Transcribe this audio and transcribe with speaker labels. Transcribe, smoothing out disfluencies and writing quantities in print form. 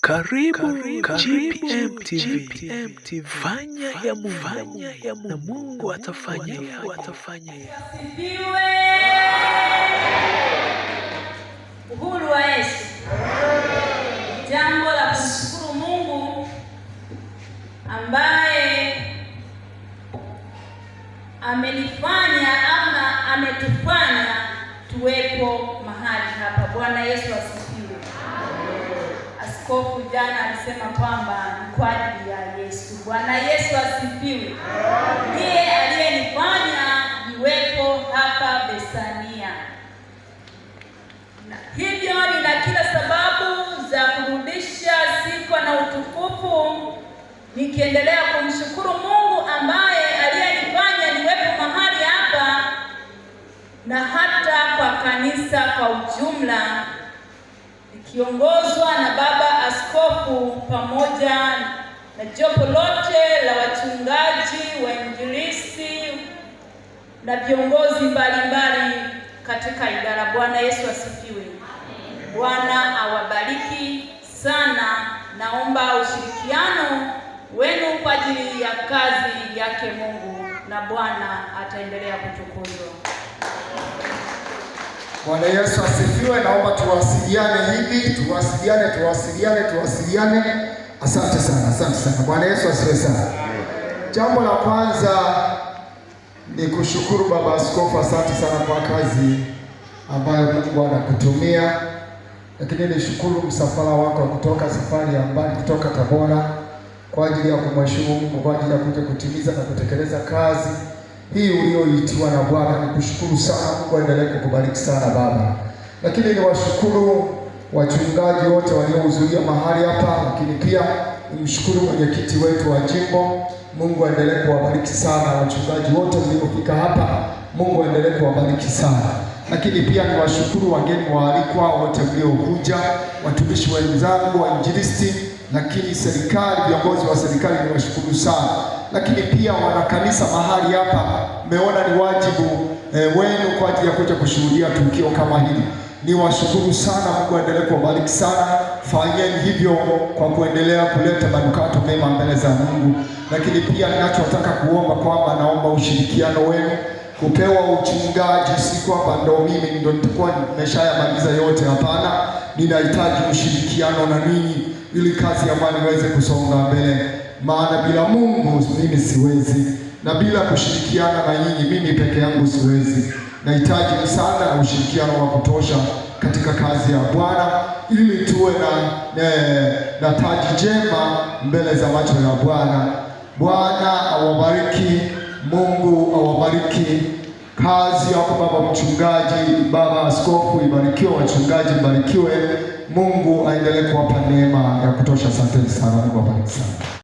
Speaker 1: Karibu GPM TV. Fanya ya Mungu na Mungu atafanya yako.
Speaker 2: Asifiwe. Uhuru wa Yesu. Jambo la kumshukuru Mungu ambaye amenifanya ama ametufanya tuwepo mahali hapa. Bwana Yesu asifiwe. Askofu jana alisema kwamba ni kwa ajili ya Yesu. Bwana Yesu asifiwe. Ndiye aliyenifanya niwepo hapa Besania. Na hivyo nina kila sababu za kurudisha sifa na utukufu nikiendelea kumshukuru Mungu ambaye aliyenifanya niwepo mahali hapa na hata kwa kanisa kwa ujumla, ikiongozwa na baba askofu pamoja na jopo lote la wachungaji, wainjilisti na viongozi mbalimbali katika idara. Bwana Yesu asifiwe. Bwana awabariki sana. Naomba ushirikiano wenu kwa ajili ya kazi yake Mungu, na Bwana ataendelea kutukuzwa.
Speaker 3: Bwana Yesu asifiwe. Naomba tuwasiliane hivi, tuwasiliane. Asante sana. Bwana Yesu asifiwe sana. Jambo la kwanza ni kushukuru baba askofu, asante sana kwa kazi ambayo Mungu anakutumia. Lakini nishukuru msafara wako kutoka safari ya mbali kutoka Tabora kwa ajili ya kumheshimu Mungu, kwa ajili ya kuja kutimiza na kutekeleza kazi hii uliyoitiwa na Bwana. Nikushukuru sana. Mungu aendelee kukubariki sana baba. Lakini niwashukuru wachungaji wote waliohudhuria mahali hapa, lakini pia nimshukuru mwenyekiti wetu wa jimbo. Mungu aendelee kuwabariki sana wachungaji wote mliofika hapa. Mungu aendelee kuwabariki sana. Lakini pia niwashukuru wageni waalikwa wote mliokuja, watumishi wenzangu, wainjilisti, lakini serikali, viongozi wa serikali niwashukuru sana. Lakini pia wanakanisa mahali hapa, mmeona ni wajibu wenu kwa ajili ya kuja kushuhudia tukio kama hili. Niwashukuru sana. Mungu aendelee kuwabariki sana. Fanyeni hivyo kwa kuendelea kuleta manukato mema mbele za Mungu. Lakini pia ninachotaka kuomba kwamba naomba ushirikiano wenu. Kupewa uchungaji si kwamba ndo mimi ndo nitakuwa nimeshayamaliza yote, hapana. Ninahitaji ushirikiano na ninyi ili kazi ya Bwana iweze kusonga mbele. Maana bila Mungu mimi siwezi, na bila kushirikiana na nyinyi mimi peke yangu siwezi. Nahitaji msaada na ushirikiano wa kutosha katika kazi ya Bwana ili tuwe na taji jema mbele za macho ya Bwana. Bwana awabariki. Mungu awabariki. Kazi yako baba mchungaji, baba askofu ibarikiwe, wachungaji ibarikiwe. Mungu aendelee kuwapa neema ya kutosha. Asante sana. Mungu awabariki sana.